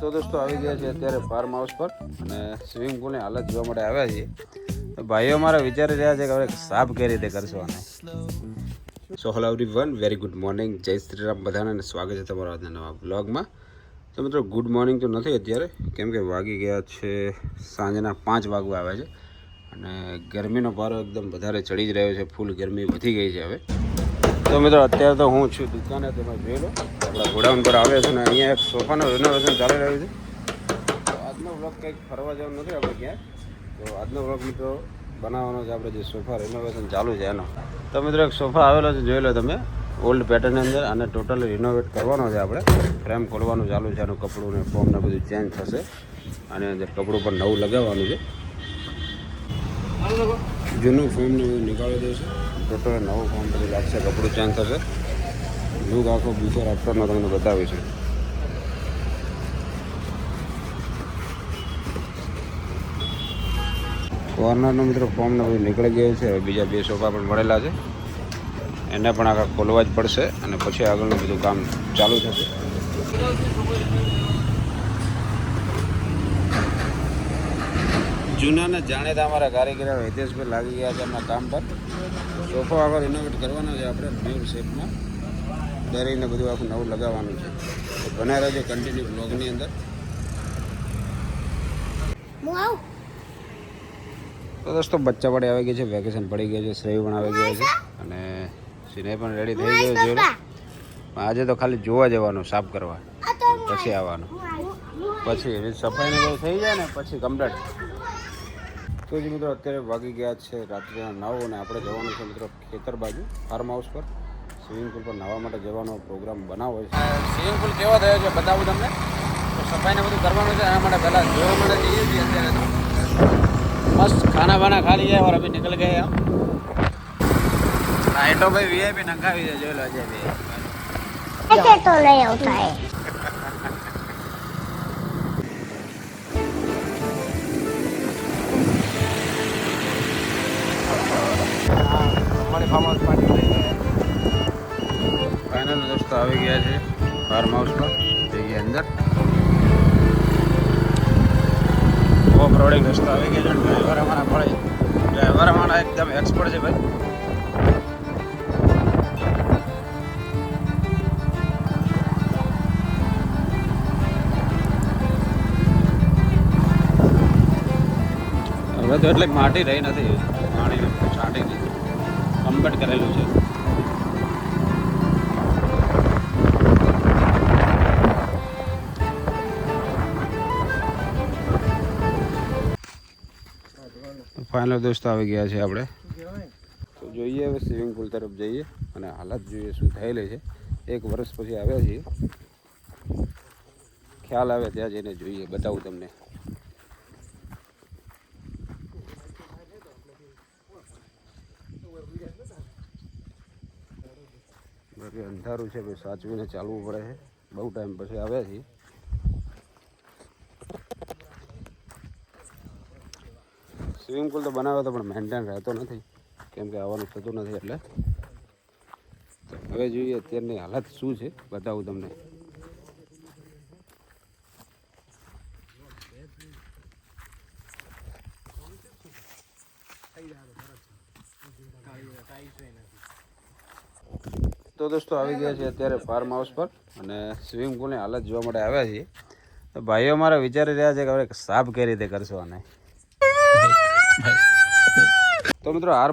તો દોસ્તો આવી ગયા છે અત્યારે ફાર્મ હાઉસ પર અને સ્વિમિંગ પુલની હાલત જોવા માટે આવ્યા છીએ. તો ભાઈઓ મારા વિચારી રહ્યા છે કે હવે સાફ કઈ રીતે કરશો આને. So hello everyone, very good morning, જય શ્રી રામ બધાને અને સ્વાગત છે તમારા આજના નવા બ્લોગમાં. તો મિત્રો ગુડ મોર્નિંગ તો નથી અત્યારે, કેમ કે વાગી ગયા છે સાંજના 5 વાગવા આવ્યા છે અને ગરમીનો પારો એકદમ વધારે ચડી જ રહ્યો છે, ફૂલ ગરમી વધી ગઈ છે હવે. તો મિત્રો અત્યારે તો હું છું દુકાને, તમે જોઈ લો આપણા ગોડાઉન પર આવ્યા છે ને અહીંયા એક સોફાનું રિનોવેશન ચાલી રહ્યું છે. તો આજનો વ્લોગ કંઈક ફરવા જવાનું નથી આપણે ક્યાંય, તો આજનો વ્લોગ મિત્રો બનાવવાનો છે આપણે જે સોફા રિનોવેશન ચાલુ છે એનો. તો મિત્રો એક સોફા આવેલો છે, જોઈ લો તમે, ઓલ્ડ પેટર્નની અંદર, અને ટોટલી રિનોવેટ કરવાનો છે આપણે. ફ્રેમ ખોલવાનું ચાલુ છે, આનું કપડું ને ફોર્મ ને બધું ચેન્જ થશે, આની અંદર કપડું પણ નવું લગાવવાનું છે. જૂનું ફોર્મ ને બધું નીકાળી દેશે, ટોટલ નવું ફોર્મ બધું લાગશે, કપડું ચેન્જ થશે. લુક આખો બિફોર આફ્ટરનો તમને બતાવીશું. કોર્નરનું મિત્રો ફોર્મ ને બધું નીકળી ગયું છે. હવે બીજા 2 સોફા પણ મળેલા છે, એને પણ આખા ખોલવા જ પડશે અને પછી આગળનું બધું કામ ચાલુ થશે. જૂનાના જાણીતા અમારા કારીગર હિતેશભાઈ લાગી ગયા છે એમના કામ પર. સોફો આગળ રિનોવેટ કરવાનો છે આપણે ન્યૂ શેપમાં, દરીને બધું આખું નવું લગાવવાનું છે. તો બનાવી રહેજો કન્ટિન્યુ બ્લોગની અંદર. તો દોસ્તો બચ્ચા પડી આવી ગઈ છે, વેકેશન પડી ગયું છે, શ્રેય પણ આવી ગયો છે અને સિને પણ રેડી થઈ ગયો છે. આજે તો ખાલી જોવા જવાનું, સાફ કરવા, પછી આવવાનું, પછી સફાઈની બધું થઈ જાય ને પછી કમ્પ્લીટ. તો જ મિત્રો અત્યારે વાગી ગયા છે રાત્રિના 9 અને આપણે જવાનું છે મિત્રો ખેતર બાજુ ફાર્મ હાઉસ પર. સ્વિમિંગ પુલ પર નાહવા માટે જવાનો પ્રોગ્રામ બનાવો છે. સ્વિમિંગ પુલ કેવો થયો છે બતાવું તમને. તો સફાઈને બધું કરવાનું છે, એના માટે પહેલાં જોવા માટે જઈએ છીએ અત્યારે. તો मस्त खाना वाना खा लिया और अभी निकल गए हम. लाइटो भाई वीआईपी नंगावी है, जो लो अजय भाई ऐसे तो नहीं होता है. हमारे फार्म हाउस पार्टी फाइनल दोस्तों આવી ગયા છે ફાર્મ હાઉસ પર. જઈએ અંદર. ઓફ રોડિંગ રસ્તો આવી ગયો છે. ડ્રાઈવર અમારા પડે, ડ્રાઈવર અમારા એકદમ એક્સપર્ટ છે ભાઈ. હવે તો એટલે માટી રહી નથી, પાણી છાંટી કમ્પ્લીટ કરેલું છે. ફાઇનલ દોસ્તો આવી ગયા છે આપણે. તો જોઈએ હવે સ્વિમિંગ પુલ તરફ જઈએ અને હાલત જોઈએ શું થયેલી છે. 1 વર્ષ પછી આવ્યા છીએ, ખ્યાલ આવે ત્યાં જઈને જોઈએ, બતાવું તમને. બાકી અંધારું છે ભાઈ, સાચવીને ચાલવું પડે છે. બહુ ટાઈમ પછી આવ્યા છીએ. સ્વિમિંગ પુલ તો બનાવ્યો તો પણ મેન્ટેન રહેતો નથી, કેમ કે આવવાનું થતું નથી. એટલે હવે જોઈએ અત્યારની હાલત શું છે, બતાવું તમને. તો દોસ્તો આવી ગયા છે અત્યારે ફાર્મ હાઉસ પર અને સ્વિમિંગ પુલની હાલત જોવા માટે આવ્યા છીએ. તો ભાઈઓ મારા વિચારી રહ્યા છે કે હવે સાફ કઈ રીતે કરશો આને. તો મિત્રો હાર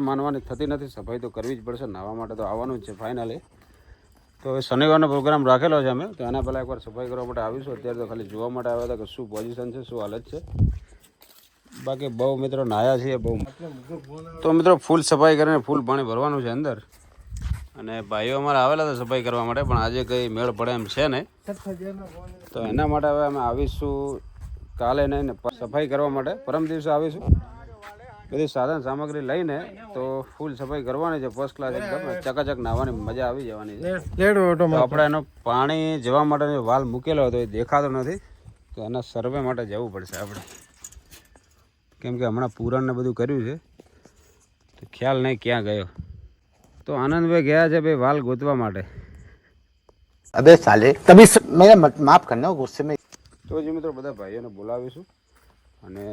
માનવાની થતી નથી, સફાઈ તો કરવી જ પડશે. નાહવા માટે તો આવવાનું જ છે ફાઇનલી. તો હવે શનિવારનો પ્રોગ્રામ રાખેલો છે અમે, તો એના પહેલાં એકવાર સફાઈ કરવા માટે આવીશું. અત્યારે તો ખાલી જોવા માટે આવ્યા હતા કે શું પોઝિશન છે, શું હાલત છે. બાકી બહુ મિત્રો નાહ્યા છીએ બહુ. તો મિત્રો ફૂલ સફાઈ કરીને ફૂલ પાણી ભરવાનું છે અંદર. અને ભાઈઓ અમારા આવેલા હતા સફાઈ કરવા માટે, પણ આજે કંઈ મેળ પડે એમ છે નહીં. તો એના માટે હવે અમે આવીશું કાલે નહીં ને સફાઈ કરવા માટે પરમ દિવસે આવીશું. બધી સાધન સામગ્રી લઈને તો ફૂલ સફાઈ કરવાની છે, ફર્સ્ટ ક્લાસ એકદમ ચકાચક નાહવાની મજા આવી જવાની છે. તો આપણે એનો પાણી જવા માટેનો વાલ મૂકેલો હતો, એ દેખાતો નથી, તો એના સર્વે માટે જવું પડશે આપણે, કેમ કે હમણાં પૂરણને બધું કર્યું છે તો ખ્યાલ નહીં ક્યાં ગયો. તો આનંદભાઈ ગયા છે ભાઈ વાલ ગોતવા માટે. अबे साले तभी मेरा माफ करना गुस्से में. તો જે મિત્રો બધા ભાઈઓને બોલાવીશું અને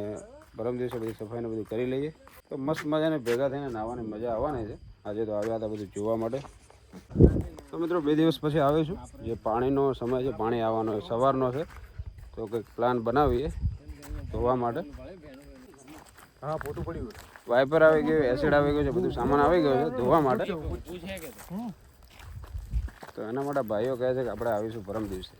પરમ દિવસે બધી સફાઈને બધું કરી લઈએ તો મસ્ત મજાને ભેગા થઈને નાહવાની મજા આવવાની છે. આજે તો આવ્યા હતા બધું જોવા માટે. તો મિત્રો 2 દિવસ પછી આવીશું. જે પાણીનો સમય છે, પાણી આવવાનો સવારનો છે, તો કંઈક પ્લાન બનાવીએ ધોવા માટે. હા ફોટો પડ્યું વાઇપર આવી ગયું, એસિડ આવી ગયું છે, બધું સામાન આવી ગયો છે ધોવા માટે. તો એના માટે ભાઈઓ કહે છે કે આપણે આવીશું પરમ દિવસે.